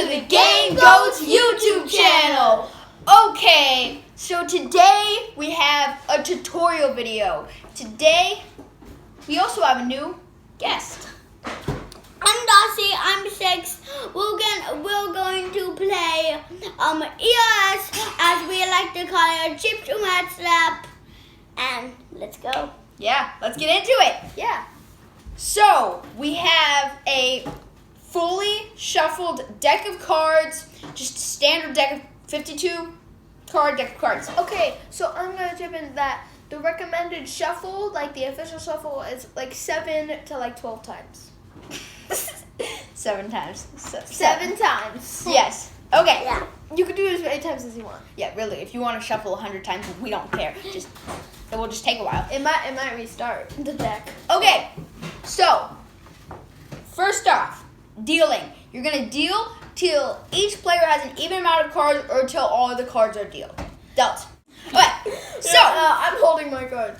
the Game Goats YouTube channel. Okay, so today we have a tutorial video. Today we also have a new guest. I'm Darcy, I'm 6. We're going to play ERS, as we like to call it, chip to match slap. And let's go. Yeah, let's get into it. Yeah. So we have a fully shuffled deck of cards, just a standard deck of 52 card deck of cards. Okay, so I'm going to chip in that the recommended shuffle, like the official shuffle, is like 7 to like 12 times. 7 times. Seven times. Yes. Okay. Yeah. You can do it as many times as you want. Yeah, really. If you want to shuffle 100 times, we don't care. It will just take a while. It might restart the deck. Okay. So, first off, dealing. You're going to deal till each player has an even amount of cards or till all of the cards are dealt. Okay. So, I'm holding my card.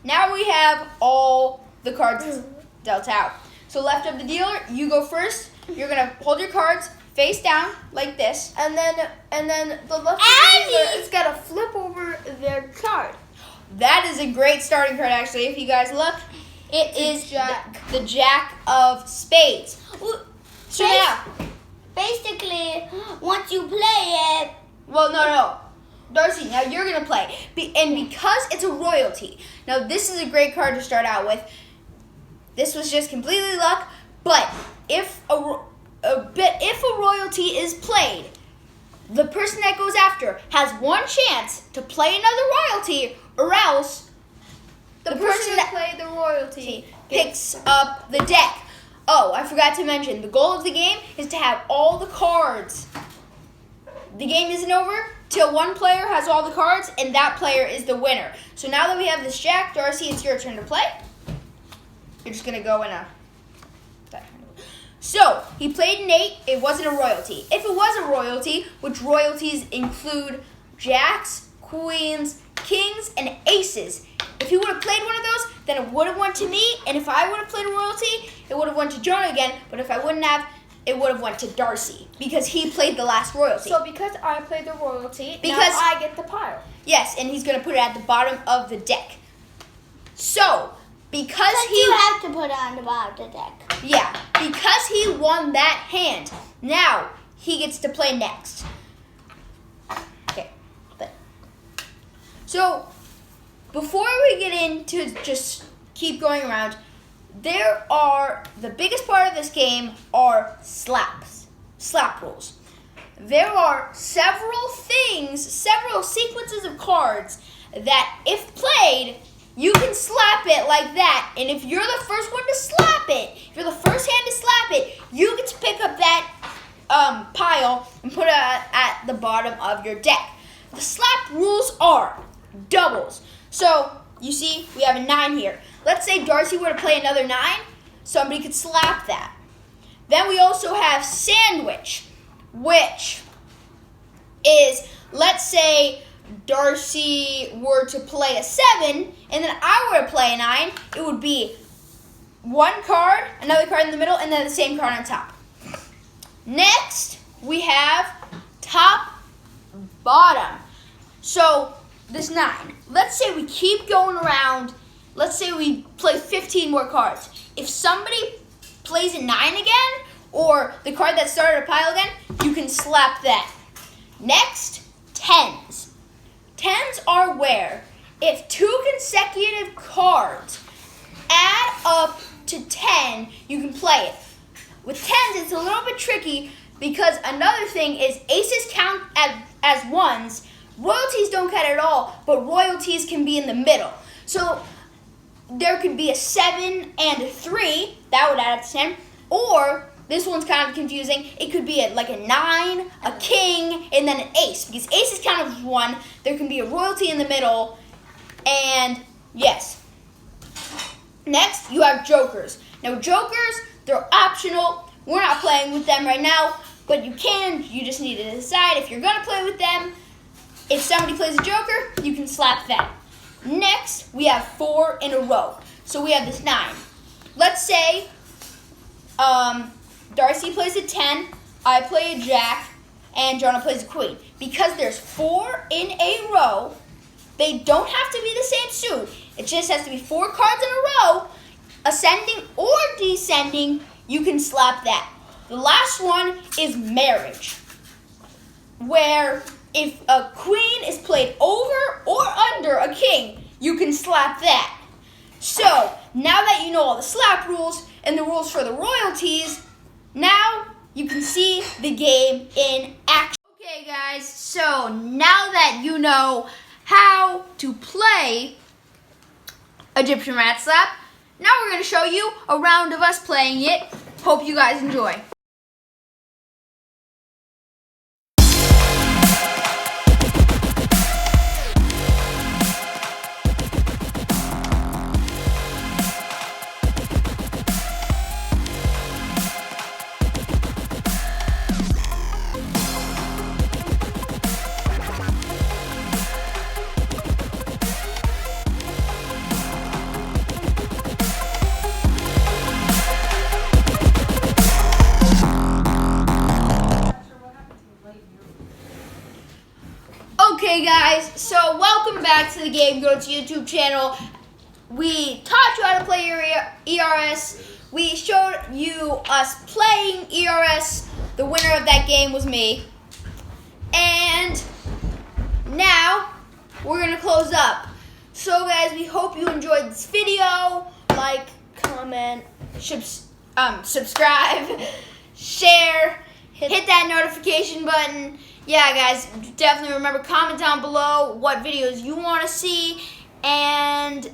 now we have all the cards dealt out. So left of the dealer, you go first. You're gonna hold your cards face down like this, And then the left dealer is gotta flip over their card. That is a great starting card, actually. If you guys look, it is the Jack of Spades. So now, Basically, once you play it, well, no, Darcy. Now you're gonna play, and because it's a royalty. Now this is a great card to start out with. This was just completely luck, but if a royalty is played, the person that goes after has one chance to play another royalty, or else The person that played the royalty picks up the deck. Oh, I forgot to mention, the goal of the game is to have all the cards. The game isn't over till one player has all the cards, and that player is the winner. So now that we have this Jack, Darcy, it's your turn to play. You're just going to go in a... So, he played an 8. It wasn't a royalty. If it was a royalty, which royalties include jacks, queens, kings, and aces. If he would have played one of those, then it would have went to me. And if I would have played a royalty, it would have went to Jonah again. But if I wouldn't have, it would have went to Darcy. Because he played the last royalty. So because I played the royalty, now Because- I get the pile. Yes, and he's going to put it at the bottom of the deck. So, because but you have to put it on the bottom of the deck. Yeah, because he won that hand, now he gets to play next. Okay, so before we get into just keep going around, the biggest part of this game are slap rules. There are several sequences of cards that if played, you can slap it like that, and if you're the first one to slap it, if you're the first hand to slap it, you get to pick up that pile and put it at the bottom of your deck. The slap rules are doubles. So, you see, we have a 9 here. Let's say Darcy were to play another 9, somebody could slap that. Then we also have sandwich, which is, let's say, Darcy were to play a 7, and then I were to play a 9, it would be one card, another card in the middle, and then the same card on top. Next, we have top, bottom. So, this 9. Let's say we keep going around. Let's say we play 15 more cards. If somebody plays a 9 again, or the card that started a pile again, you can slap that. Next, 10s. 10s are where if 2 consecutive cards add up to 10, you can play it. With 10s, it's a little bit tricky because another thing is aces count as 1s. Royalties don't count at all, but royalties can be in the middle. So there could be a 7 and a 3. That would add up to 10. Or this one's kind of confusing. It could be like a 9, a king, and then an ace. Because aces count as 1. There can be a royalty in the middle. And yes. Next, you have jokers. Now, jokers, they're optional. We're not playing with them right now. But you can. You just need to decide if you're going to play with them. If somebody plays a joker, you can slap that. Next, we have 4 in a row. So we have this 9. Let's say Darcy plays a 10, I play a jack, and Jonah plays a queen. Because there's 4 in a row, they don't have to be the same suit. It just has to be 4 cards in a row, ascending or descending. You can slap that. The last one is marriage, where if a queen is played over or under a king, you can slap that. So, now that you know all the slap rules and the rules for the royalties, now you can see the game in action. Okay guys, so now that you know how to play Egyptian Rat Slap, now we're going to show you a round of us playing it. Hope you guys enjoy. Okay guys, so welcome back to the Game Goats YouTube channel. We taught you how to play your ERS. We showed you us playing ERS. The winner of that game was me. And now we're gonna close up. So guys, we hope you enjoyed this video. Like, comment, subscribe, share, hit that notification button. Yeah, guys, definitely remember, comment down below what videos you want to see. And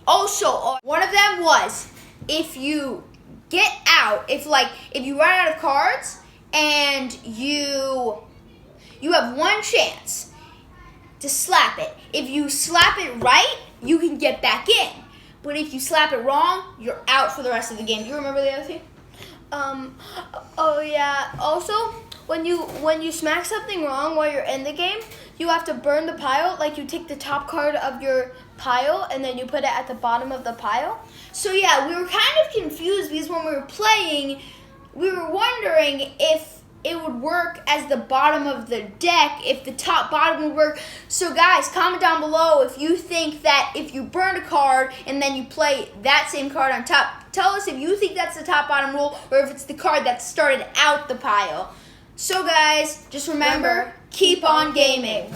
also, one of them was, if you get out, if you run out of cards and you have one chance to slap it. If you slap it right, you can get back in. But if you slap it wrong, you're out for the rest of the game. Do you remember the other thing? Oh yeah. Also, when you smack something wrong while you're in the game, you have to burn the pile. Like, you take the top card of your pile and then you put it at the bottom of the pile. So yeah, we were kind of confused because when we were playing, we were wondering if it would work as the bottom of the deck, if the top bottom would work. So guys, comment down below if you think that if you burn a card and then you play that same card on top. Tell us if you think that's the top bottom rule or if it's the card that started out the pile. So guys, just remember, keep on gaming.